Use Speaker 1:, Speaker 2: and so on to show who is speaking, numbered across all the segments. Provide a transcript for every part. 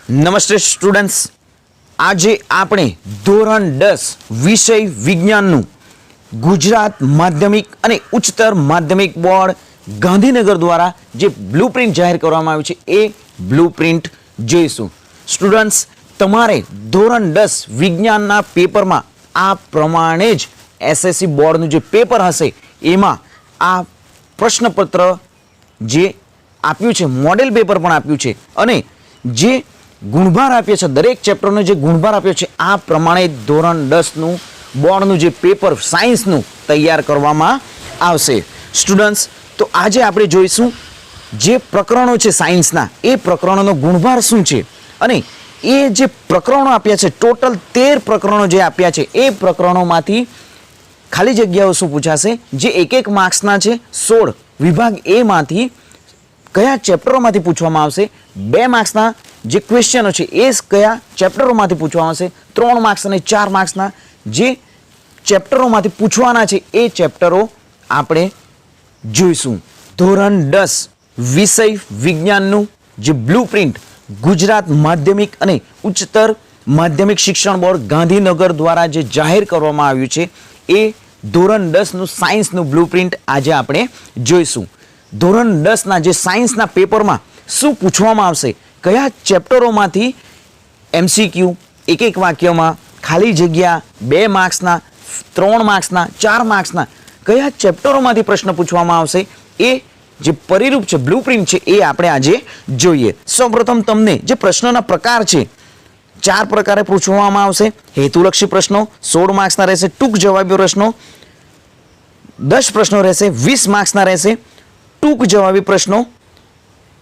Speaker 1: નમસ્તે સ્ટુડન્ટ્સ, આજે આપણે ધોરણ 10 વિષય વિજ્ઞાનનું ગુજરાત માધ્યમિક અને ઉચ્ચતર માધ્યમિક બોર્ડ ગાંધીનગર દ્વારા જે બ્લુપ્રિન્ટ જાહેર કરવામાં આવ્યું છે એ બ્લુપ્રિન્ટ જોઈશું. સ્ટુડન્ટ્સ, તમારે ધોરણ 10 વિજ્ઞાનના પેપરમાં આ પ્રમાણે જ એસએસસી બોર્ડનું જે પેપર હશે એમાં આ પ્રશ્નપત્ર જે આપ્યું છે, મોડેલ પેપર પણ આપ્યું છે અને જે ગુણભાર આપ્યો છે, દરેક ચેપ્ટરનો જે ગુણભાર આપ્યો છે આ પ્રમાણે ધોરણ 10નું બોર્ડનું જે પેપર સાયન્સનું તૈયાર કરવામાં આવશે. સ્ટુડન્ટ્સ, તો આજે આપણે જોઈશું જે પ્રકરણો છે સાયન્સના એ પ્રકરણોનો ગુણભાર શું છે અને એ જે પ્રકરણો આપ્યા છે, ટોટલ 13 પ્રકરણો જે આપ્યા છે એ પ્રકરણોમાંથી ખાલી જગ્યાઓ શું પૂછાશે, જે એક માર્ક્સના છે 16 વિભાગ એ માંથી કયા ચેપ્ટરોમાંથી પૂછવામાં આવશે, 2 માર્ક્સના જે ક્વેશ્ચનો છે એ કયા ચેપ્ટરોમાંથી પૂછવામાં આવશે, 3 માર્ક્સ અને 4 માર્ક્સના જે ચેપ્ટરોમાંથી પૂછવાના છે એ ચેપ્ટરો આપણે જોઈશું. ધોરણ 10 વિષય વિજ્ઞાનનું જે બ્લુપ્રિન્ટ ગુજરાત માધ્યમિક અને ઉચ્ચતર માધ્યમિક શિક્ષણ બોર્ડ ગાંધીનગર દ્વારા જે જાહેર કરવામાં આવ્યું છે એ ધોરણ 10નું સાયન્સનું બ્લુપ્રિન્ટ આજે આપણે જોઈશું. ધોરણ 10ના જે સાયન્સના પેપરમાં શું પૂછવામાં આવશે, કયા ચેપ્ટરોમાંથી એમસીક્યુ, એક વાક્યમાં, ખાલી જગ્યા, 2 માર્ક્સના, 3 માર્ક્સના, 4 માર્ક્સના કયા ચેપ્ટરોમાંથી પ્રશ્ન પૂછવામાં આવશે એ જે પરિરૂપ છે, બ્લુપ્રિન્ટ છે એ આપણે આજે જોઈએ. સૌપ્રથમ તમને જે પ્રશ્નોના પ્રકાર છે 4 પ્રકારે પૂછવામાં આવશે. હેતુલક્ષી પ્રશ્નો 16 માર્ક્સના રહેશે, ટૂંક જવાબી પ્રશ્નો 10 પ્રશ્નો રહેશે, 20 માર્ક્સના રહેશે, ટૂંક જવાબી પ્રશ્નો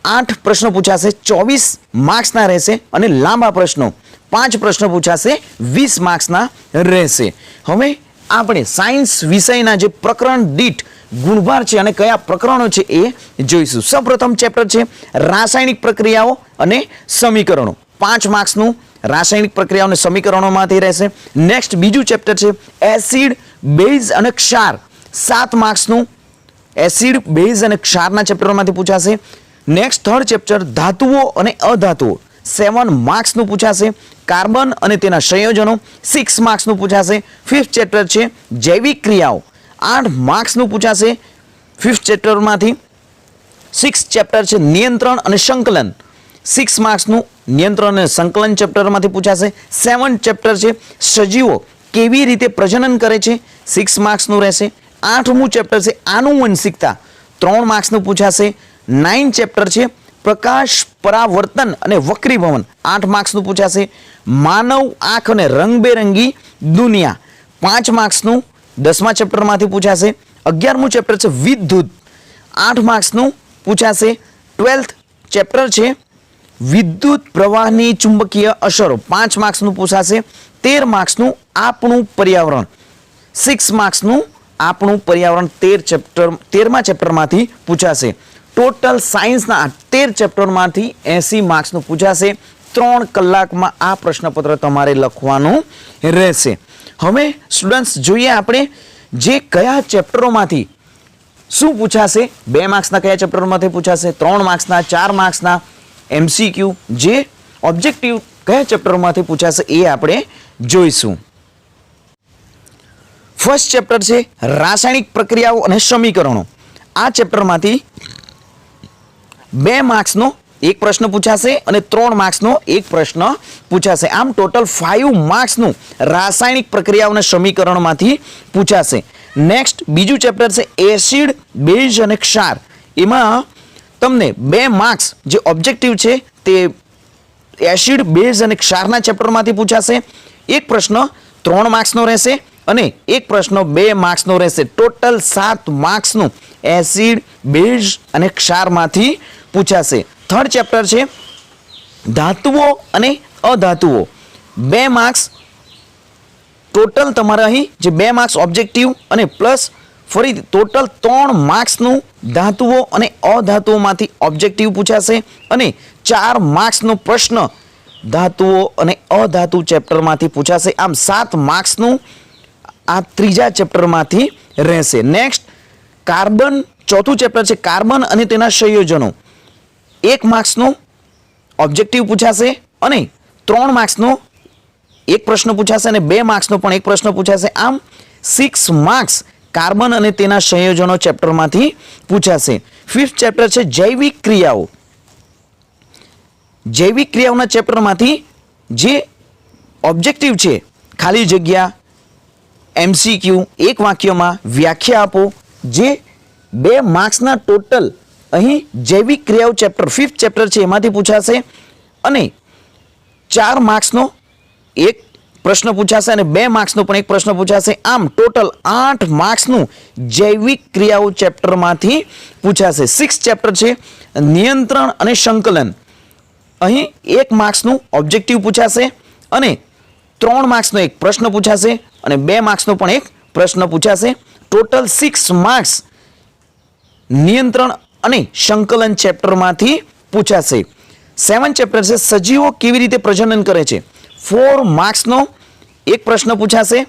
Speaker 1: 8 પ્રશ્નો પૂછાશે, 24 માર્ક્સના રહેશે અને લાંબા પ્રશ્નો 5 પ્રશ્નો પૂછાશે, 20 માર્ક્સના રહેશે. હવે આપણે સાયન્સ વિષયના જે પ્રકરણ દીઠ ગુણભાર છે અને કયા પ્રકરણો છે એ જોઈશું. સૌપ્રથમ ચેપ્ટર છે રાસાયણિક પ્રક્રિયાઓ અને સમીકરણો, 5 માર્ક્સનું રાસાયણિક પ્રક્રિયાઓ અને સમીકરણોમાંથી રહેશે. નેક્સ્ટ બીજું ચેપ્ટર છે એસિડ, બેઝ અને ક્ષાર, 7 માર્ક્સનું એસિડ, બેઝ અને ક્ષારના ચેપ્ટરોમાંથી પૂછાશે. નેક્સ્ટ થર્ડ ચેપ્ટર ધાતુઓ અને અધાતુઓ, 7 માર્ક્સનું પૂછાશે. કાર્બન અને તેના સંયોજનો, 6 માર્ક્સનું પૂછાશે. ફિફ્થ ચેપ્ટર છે જૈવિક ક્રિયાઓ, 8 માર્ક્સનું પૂછાશે ફિફ્થ ચેપ્ટરમાંથી. 6 ચેપ્ટર છે નિયંત્રણ અને સંકલન, 6 માર્ક્સનું નિયંત્રણ અને સંકલન ચેપ્ટરમાંથી પૂછાશે. 7 ચેપ્ટર છે સજીવો કેવી રીતે પ્રજનન કરે છે, 6 માર્ક્સનું રહેશે. 8મું ચેપ્ટર છે આનુવંશિકતા, 3 માર્ક્સનું પૂછાશે. 9 ચેપ્ટર છે પ્રકાશ પરાવર્તન અને વક્રીભવન, 8 માર્ક્સનું પૂછાશે. માનવ આંખ અને રંગબેરંગી દુનિયા, 5 માર્ક્સનું 10મા ચેપ્ટરમાંથી પૂછાશે. 11મું ચેપ્ટર છે વિદ્યુત, 8 માર્ક્સનું પૂછાશે. 12th ચેપ્ટર છે વિદ્યુત પ્રવાહની ચુંબકીય અસરો, 5 માર્ક્સનું પૂછાશે. 13 માર્ક્સનું આપણું પર્યાવરણ, 6 માર્ક્સનું આપણું પર્યાવરણ 13મા ચેપ્ટરમાંથી પૂછાશે. ટોટલ સાયન્સના 13 ચેપ્ટરમાંથી 80 માર્ક્સનું પૂછાશે. 3 કલાકમાં આ પ્રશ્નપત્ર તમારે લખવાનું રહેશે. હવે સ્ટુડન્ટ્સ જોઈએ આપણે જે કયા ચેપ્ટરોમાંથી શું પૂછાશે, 2 માર્ક્સના કયા ચેપ્ટરમાંથી પૂછાશે, 3 માર્ક્સના, 4 માર્ક્સના એમસીક્યુ, જે ઓબ્જેક્ટિવ કયા ચેપ્ટરમાંથી પૂછાશે એ આપણે જોઈશું. ફર્સ્ટ ચેપ્ટર છે રાસાયણિક પ્રક્રિયાઓ અને સમીકરણો. આ ચેપ્ટરમાંથી 2 માર્ક્સનો એક પ્રશ્ન પૂછાશે અને 3 માર્ક્સનો એક પ્રશ્ન પૂછાશે. આમ ટોટલ 5 માર્ક્સનું રાસાયણિક પ્રક્રિયાઓ અને સમીકરણોમાંથી પૂછાશે. નેક્સ્ટ બીજું ચેપ્ટર છે એસિડ, બેઝ અને ક્ષાર. એમાં તમને 2 માર્ક્સ જે ઓબ્જેક્ટિવ છે તે એસિડ, બેઝ અને ક્ષારના ચેપ્ટરમાંથી પૂછાશે. એક પ્રશ્ન 3 માર્ક્સનો રહેશે અને એક પ્રશ્ન 2 માર્ક્સનો રહેશે. ટોટલ 7 માર્ક્સનું એસિડ, બેઝ અને ક્ષારમાંથી પૂછાશે. થર્ડ ચેપ્ટર છે ધાતુઓ અને અધાતુઓ, 2 માર્ક્સ ટોટલ તમારે અહીં જે 2 માર્ક્સ ઓબ્જેક્ટિવ અને પ્લસ ફરી ટોટલ 3 માર્ક્સનું ધાતુઓ અને અધાતુઓમાંથી ઓબ્જેક્ટિવ પૂછાશે અને 4 માર્ક્સનો પ્રશ્ન ધાતુઓ અને અધાતુ ચેપ્ટરમાંથી પૂછાશે. આમ 7 માર્ક્સનું આ ત્રીજા ચેપ્ટરમાંથી રહેશે. નેક્સ્ટ કાર્બન, ચોથું ચેપ્ટર છે કાર્બન અને તેના સંયોજનો, 1 માર્ક્સનું ઓબ્જેક્ટિવ પૂછાશે અને 3 માર્ક્સનો એક પ્રશ્ન પૂછાશે અને 2 માર્ક્સનો પણ એક પ્રશ્ન પૂછાશે. આમ 6 માર્ક્સ કાર્બન અને તેના સંયોજનો ચેપ્ટરમાંથી પૂછાશે. 5th ચેપ્ટર છે જૈવિક ક્રિયાઓ. જૈવિક ક્રિયાઓના ચેપ્ટરમાંથી જે ઓબ્જેક્ટિવ છે ખાલી જગ્યા, MCQ, એક વાક્યમાં વ્યાખ્યા આપો, જે 2 માર્ક્સના ટોટલ અહીં જૈવિક ક્રિયાઓ ચેપ્ટર 5th ચેપ્ટર છે એમાંથી પૂછાશે અને 4 માર્ક્સનો એક પ્રશ્ન પૂછાશે અને 2 માર્ક્સનો પણ એક પ્રશ્ન પૂછાશે. આમ ટોટલ 8 માર્ક્સનું જૈવિક ક્રિયાઓ ચેપ્ટરમાંથી પૂછાશે. 6th ચેપ્ટર છે નિયંત્રણ અને સંકલન. અહીં 1 માર્ક્સનું ઓબ્જેક્ટિવ પૂછાશે અને 3 માર્ક્સનો એક પ્રશ્ન પૂછાશે અને 2 માર્ક્સનો પણ એક પ્રશ્ન પૂછાશે. ટોટલ 6 માર્ક્સ નિયંત્રણ અને સંકલન ચેપ્ટરમાંથી પૂછાશે. 7th ચેપ્ટર છે સજીવો કેવી રીતે પ્રજનન કરે છે. 4 માર્ક્સનો એક પ્રશ્ન પૂછાશે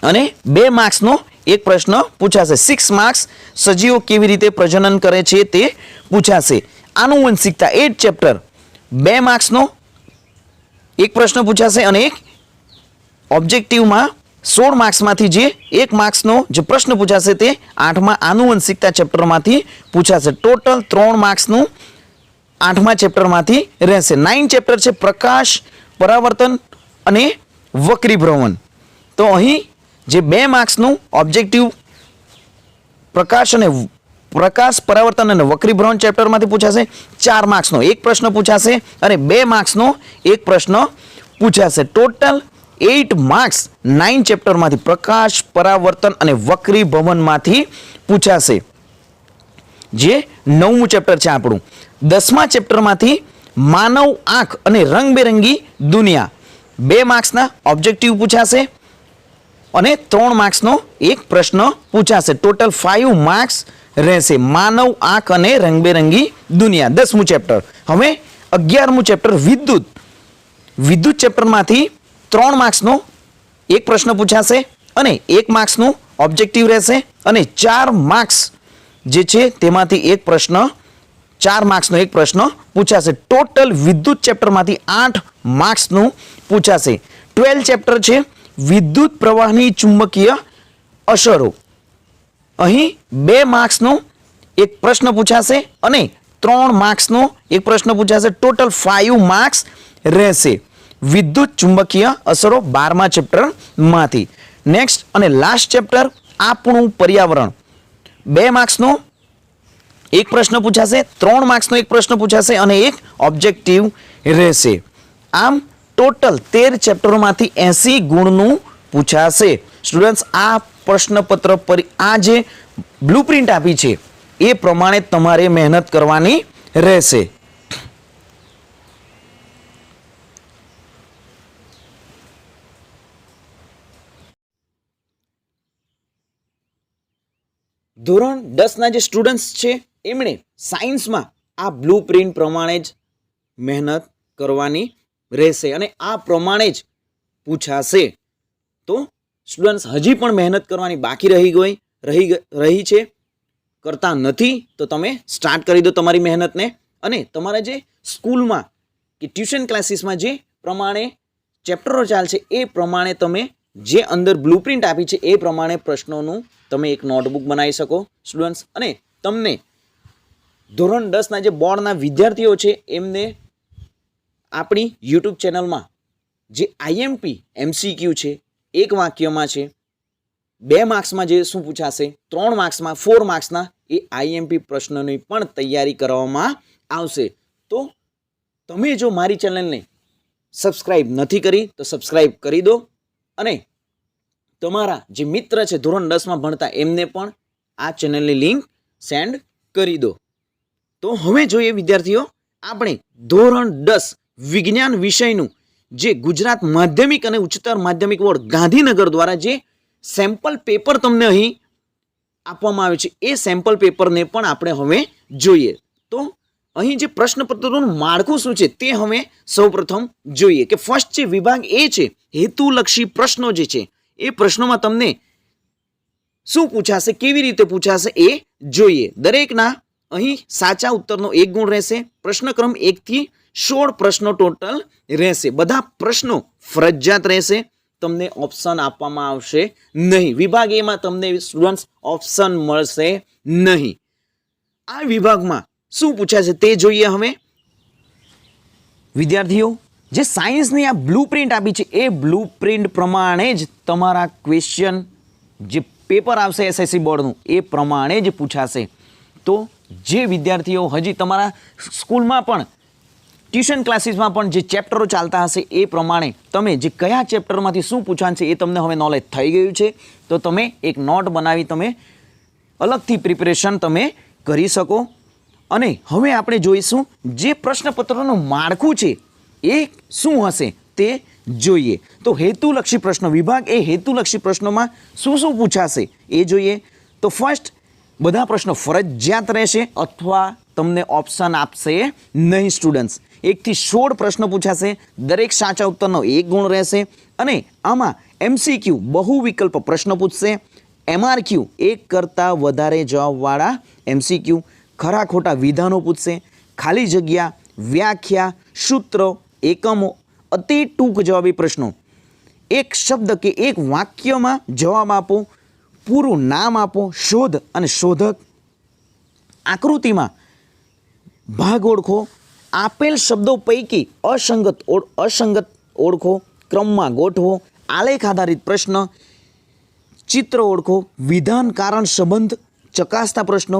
Speaker 1: અને 2 માર્ક્સનો એક પ્રશ્ન પૂછાશે. 6 માર્ક્સ સજીવો કેવી રીતે પ્રજનન કરે છે તે પૂછાશે. આનુવંશિકતા 8th ચેપ્ટર 2 માર્ક્સનો એક પ્રશ્ન પૂછાશે અને એક ઓબ્જેક્ટિવમાં 16 માર્ક્સમાંથી જે 1 માર્ક્સનો જે પ્રશ્ન પૂછાશે તે 8મા આનુવંશિકતા ચેપ્ટરમાંથી પૂછાશે. ટોટલ 3 માર્ક્સનું 8મા ચેપ્ટરમાંથી રહેશે. 9th ચેપ્ટર છે પ્રકાશ, પરાવર્તન અને વક્રીભ્રમણ. તો અહીં જે 2 માર્ક્સનું ઓબ્જેક્ટિવ પ્રકાશ, પરાવર્તન અને વક્રીભ્રમણ ચેપ્ટરમાંથી પૂછાશે. 4 માર્ક્સનો એક પ્રશ્ન પૂછાશે અને 2 માર્ક્સનો એક પ્રશ્ન પૂછાશે. ટોટલ 8 માર્ક્સ 9 ચેપ્ટરમાંથી પ્રકાશ, પરાવર્તન અને વક્રીભવનમાંથી પૂછાશે. જે 9મું ચેપ્ટર છે આપણું. 10મા ચેપ્ટરમાંથી માનવ આંખ અને રંગબેરંગી દુનિયા 2 માર્ક્સના ઓબ્જેક્ટિવ પૂછાશે અને 3 માર્ક્સનો એક પ્રશ્ન પૂછાશે. ટોટલ 5 માર્ક્સ રહેશે. માનવ આંખ અને રંગબેરંગી દુનિયા 10મું ચેપ્ટર. હવે 11મું ચેપ્ટર વિદ્યુત ચેપ્ટરમાંથી 3 માર્ક્સનો એક પ્રશ્ન પૂછાશે અને 1 માર્ક્સનું ઓબ્જેક્ટિવ રહેશે અને 4 માર્ક્સ જે છે તેમાંથી એક પ્રશ્ન 4 માર્ક્સનો એક પ્રશ્ન પૂછાશે. ટોટલ વિદ્યુત ચેપ્ટરમાંથી 8 માર્ક્સનું પૂછાશે. 12 ચેપ્ટર છે વિદ્યુત પ્રવાહની ચુંબકીય અસરો. અહીં 2 માર્ક્સનો એક પ્રશ્ન પૂછાશે અને 3 માર્ક્સનો એક પ્રશ્ન પૂછાશે. ટોટલ 5 માર્ક્સ રહેશે. વિદ્યુત ચુંબકીય અસરો 12મા ચેપ્ટરમાંથી. નેક્સ્ટ અને લાસ્ટ ચેપ્ટર આપણું પર્યાવરણ. 2 માર્ક્સનો એક પ્રશ્ન પૂછાશે, 3 માર્ક્સનો એક પ્રશ્ન પૂછાશે અને એક ઓબ્જેક્ટિવ રહેશે. આમ ટોટલ 13 ચેપ્ટરોમાંથી 80 ગુણનું પૂછાશે. સ્ટુડન્ટ્સ, આ પ્રશ્નપત્ર પર આ જે બ્લુપ્રિન્ટ આપી છે એ પ્રમાણે તમારે મહેનત કરવાની રહેશે. ધોરણ 10ના જે સ્ટુડન્ટ્સ છે એમણે સાયન્સમાં આ બ્લુપ્રિન્ટ પ્રમાણે જ મહેનત કરવાની રહેશે અને આ પ્રમાણે જ પૂછાશે. તો સ્ટુડન્ટ્સ હજી પણ મહેનત કરવાની બાકી રહી છે, કરતા નથી, તો તમે સ્ટાર્ટ કરી દો તમારી મહેનતને અને તમારા જે સ્કૂલમાં કે ટ્યુશન ક્લાસીસમાં જે પ્રમાણે ચેપ્ટરો ચાલશે એ પ્રમાણે તમે જે અંદર બ્લુપ્રિન્ટ આપી છે એ પ્રમાણે પ્રશ્નોનું તમે એક નોટબુક બનાવી શકો સ્ટુડન્ટ્સ. અને તમને ધોરણ 10ના જે બોર્ડના વિદ્યાર્થીઓ છે એમને આપણી યુટ્યુબ ચેનલમાં જે IMP MCQ છે, એક વાક્યમાં છે, 2 માર્ક્સમાં જે શું પૂછાશે, 3 માર્ક્સમાં, 4 માર્ક્સના એ IMP પ્રશ્નોની પણ તૈયારી કરવામાં આવશે. તો તમે જો મારી ચેનલને સબસ્ક્રાઈબ નથી કરી તો સબસ્ક્રાઈબ કરી દો અને તમારા જે મિત્ર છે ધોરણ 10માં ભણતા એમને પણ આ ચેનલની લિંક સેન્ડ કરી દો. તો હવે જોઈએ વિદ્યાર્થીઓ, આપણે ધોરણ 10 વિજ્ઞાન વિષયનું જે ગુજરાત માધ્યમિક અને ઉચ્ચતર માધ્યમિક બોર્ડ ગાંધીનગર દ્વારા જે સેમ્પલ પેપર તમને અહીં આપવામાં આવે છે એ સેમ્પલ પેપરને પણ આપણે હવે જોઈએ. તો અહીં જે પ્રશ્નપત્રનું માળખું શું છે તે હવે સૌપ્રથમ જોઈએ કે ફર્સ્ટ જે વિભાગ એ છે હેતુલક્ષી પ્રશ્નો જે છે એ પ્રશ્નોમાં તમને શું પૂછાશે, કેવી રીતે પૂછાશે એ જોઈએ. દરેકના અહીં સાચા ઉત્તરનો 1 ગુણ રહેશે. પ્રશ્ન ક્રમ 1 થી 16 પ્રશ્નો ટોટલ રહેશે. બધા પ્રશ્નો ફરજિયાત રહેશે, તમને ઓપ્શન આપવામાં આવશે નહીં. વિભાગ એમાં તમને સ્ટુડન્ટ્સ ઓપ્શન મળશે નહીં. આ વિભાગમાં શું પૂછાશે તે જોઈએ. હવે વિદ્યાર્થીઓ, જે સાયન્સની આ બ્લુપ્રિન્ટ આપી છે એ બ્લુપ્રિન્ટ પ્રમાણે જ તમારા ક્વેશ્ચન જે પેપર આવશે એસએસસી બોર્ડનું એ પ્રમાણે જ પૂછાશે. તો જે વિદ્યાર્થીઓ હજી તમારા સ્કૂલમાં પણ ટ્યુશન ક્લાસીસમાં પણ જે ચેપ્ટરો ચાલતા હશે એ પ્રમાણે તમે જે કયા ચેપ્ટરમાંથી શું પૂછાશે એ તમને હવે નોલેજ થઈ ગયું છે. તો તમે એક નોટ બનાવી તમે અલગથી પ્રિપેરેશન તમે કરી શકો. અને હવે આપણે જોઈશું જે પ્રશ્નપત્રનું માળખું છે એ શું હશે તે જોઈએ. તો હેતુલક્ષી પ્રશ્નો વિભાગ એ હેતુલક્ષી પ્રશ્નોમાં શું શું પૂછાશે એ જોઈએ. તો ફર્સ્ટ, બધા પ્રશ્નો ફરજિયાત રહેશે અથવા તમને ઓપ્શન આપશે નહીં. સ્ટુડન્ટ્સ 1 થી 16 પ્રશ્નો પૂછાશે, દરેક સાચા ઉત્તરનો 1 ગુણ રહેશે. અને આમાં MCQ બહુ વિકલ્પ પ્રશ્નો પૂછશે, MRQ એક કરતાં વધારે જવાબવાળા MCQ, ખરા ખોટા વિધાનો પૂછશે, ખાલી જગ્યા, વ્યાખ્યા, સૂત્રો, એકમો, અતિ ટૂંક જવાબી પ્રશ્નો, એક શબ્દ કે એક વાક્યમાં જવાબ આપો, પૂરું નામ આપો, શોધ અને શોધક, આકૃતિમાં ભાગ ઓળખો, આપેલ શબ્દો પૈકી અસંગત ઓળખો, ક્રમમાં ગોઠવો, આલેખ આધારિત પ્રશ્ન, ચિત્ર ઓળખો, વિધાન કારણ સંબંધ ચકાસતા પ્રશ્નો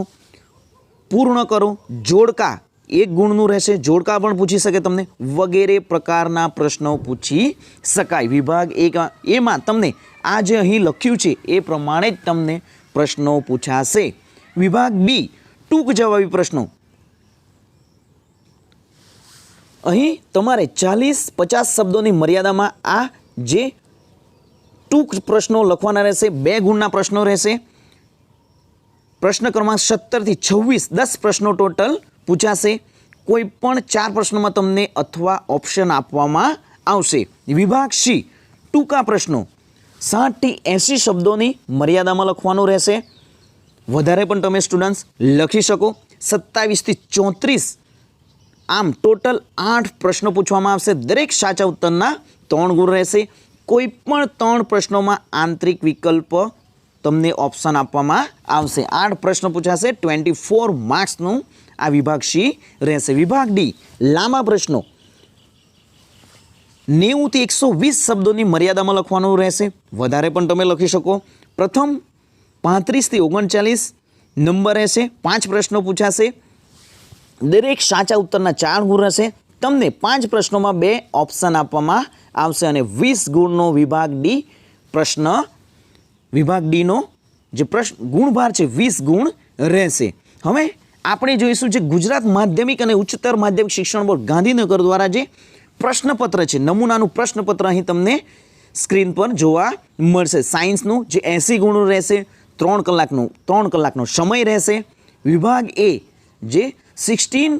Speaker 1: પૂર્ણ કરો, જોડકા 1 ગુણનું રહેશે, જોડકા પણ પૂછી શકે તમને, વગેરે પ્રકારના પ્રશ્નો પૂછી શકાય. વિભાગ 1 એમાં તમને આ જે અહીં લખ્યું છે એ પ્રમાણે જ તમને પ્રશ્નો પૂછાશે. વિભાગ બી ટૂંક જવાબી પ્રશ્નો, અહીં તમારે 40-50 શબ્દોની મર્યાદામાં આ જે ટૂંક પ્રશ્નો લખવાના રહેશે. 2 ગુણના પ્રશ્નો રહેશે. પ્રશ્ન ક્રમાંક 17 થી 26 10 પ્રશ્નો ટોટલ પૂછાશે. કોઈ પણ 4 પ્રશ્નોમાં તમને અથવા ઓપ્શન આપવામાં આવશે. વિભાગ સી ટૂંકા પ્રશ્નો, 60 થી 80 શબ્દોની મર્યાદામાં લખવાનું રહેશે. વધારે પણ તમે સ્ટુડન્ટ્સ લખી શકો. 27 થી 34 આમ ટોટલ 8 પ્રશ્નો પૂછવામાં આવશે. દરેક સાચા ઉત્તરના 3 ગુણ રહેશે. કોઈ પણ 3 પ્રશ્નોમાં આંતરિક વિકલ્પ તમને ઓપ્શન આપવામાં આવશે. 8 પ્રશ્નો પૂછાશે. 24 માર્ક્સનું આ વિભાગ સી રહેશે. વિભાગ ડી લાંબા પ્રશ્નો, 90 થી 120 શબ્દોની મર્યાદામાં લખવાનું રહેશે. વધારે પણ તમે લખી શકો. પ્રથમ 35 થી 39 નંબર રહેશે. 5 પ્રશ્નો પૂછાશે. દરેક સાચા ઉત્તરના 4 ગુણ રહેશે. તમને 5 પ્રશ્નોમાં 2 ઓપ્શન આપવામાં આવશે અને 20 ગુણનો વિભાગ ડી પ્રશ્ન, વિભાગ ડીનો જે પ્રશ્ન ગુણભાર છે 20 ગુણ રહેશે. હવે આપણે જોઈશું જે ગુજરાત માધ્યમિક અને ઉચ્ચતર માધ્યમિક શિક્ષણ બોર્ડ ગાંધીનગર દ્વારા જે પ્રશ્નપત્ર છે, નમૂનાનું પ્રશ્નપત્ર અહીં તમને સ્ક્રીન પર જોવા મળશે. સાયન્સનું જે 80 ગુણ રહેશે, 3 કલાકનો સમય રહેશે. વિભાગ એ જે 16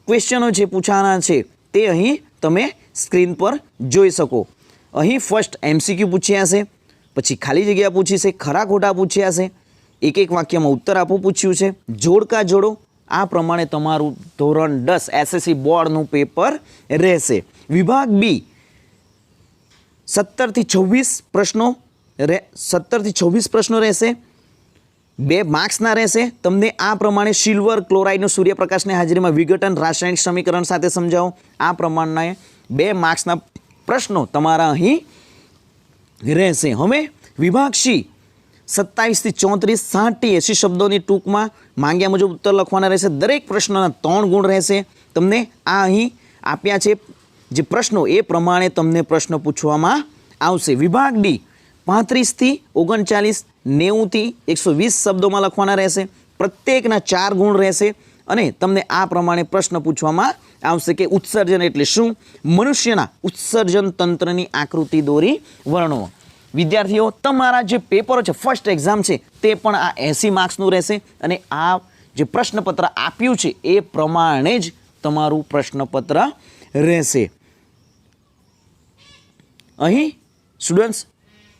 Speaker 1: ક્વેશ્ચનો છે પૂછાના છે તે અહીં તમે સ્ક્રીન પર જોઈ શકો. અહીં ફર્સ્ટ MCQ પૂછ્યા છે, પછી ખાલી જગ્યા પૂછી છે, ખરા ખોટા પૂછ્યા છે, એક વાક્યમાં ઉત્તર આપો પૂછ્યું છે, જોડકા જોડો. આ પ્રમાણે તમારું ધોરણ 10 એસએસસી બોર્ડનું પેપર રહેશે. વિભાગ બી 17 થી 26 પ્રશ્નો રહેશે. 2 માર્ક્સના રહેશે. તમને આ પ્રમાણે સિલ્વર ક્લોરાઇડનો સૂર્યપ્રકાશની હાજરીમાં વિઘટન રાસાયણિક સમીકરણ સાથે સમજાવો. આ પ્રમાણે 2 માર્ક્સના પ્રશ્નો તમારા અહીં રહેશે. હવે વિભાગ સી 27 થી 34 60 થી 80 શબ્દોની ટૂંકમાં માંગ્યા મુજબ ઉત્તર લખવાના રહેશે. દરેક પ્રશ્નના 3 ગુણ રહેશે. તમને આ અહીં આપ્યા છે જે પ્રશ્નો એ પ્રમાણે તમને પ્રશ્ન પૂછવામાં આવશે. વિભાગ ડી 35 થી 39 90 થી 120 શબ્દોમાં લખવાના રહેશે. પ્રત્યેકના 4 ગુણ રહેશે અને તમને આ પ્રમાણે પ્રશ્ન પૂછવામાં આવશે કે ઉત્સર્જન એટલે શું, મનુષ્યના ઉત્સર્જન તંત્રની આકૃતિ દોરી વર્ણવો. વિદ્યાર્થીઓ, તમારા જે પેપરો છે ફર્સ્ટ એક્ઝામ છે તે પણ આ 80 માર્ક્સનું રહેશે અને આ જે પ્રશ્નપત્ર આપ્યું છે એ પ્રમાણે જ તમારું પ્રશ્નપત્ર રહેશે. અહીં સ્ટુડન્ટ્સ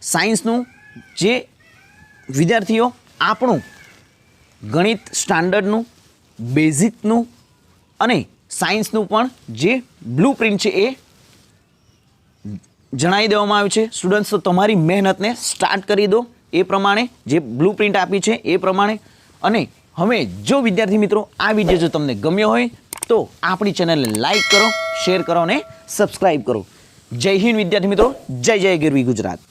Speaker 1: સાયન્સનું જે વિદ્યાર્થીઓ આપણું ગણિત સ્ટાન્ડર્ડનું, બેઝિકનું અને સાયન્સનું પણ જે બ્લુ પ્રિન્ટ છે એ જણાવી દેવામાં આવ્યું છે. સ્ટુડન્ટ્સ, તો તમારી મહેનતને સ્ટાર્ટ કરી દો એ પ્રમાણે, જે બ્લુ પ્રિન્ટ આપી છે એ પ્રમાણે. અને હવે જો વિદ્યાર્થી મિત્રો આ વિડીયો જો તમને ગમ્યો હોય તો આપણી ચેનલને લાઈક કરો, શેર કરો અને સબસ્ક્રાઈબ કરો. જય હિન્દ વિદ્યાર્થી મિત્રો, જય જય ગરવી ગુજરાત.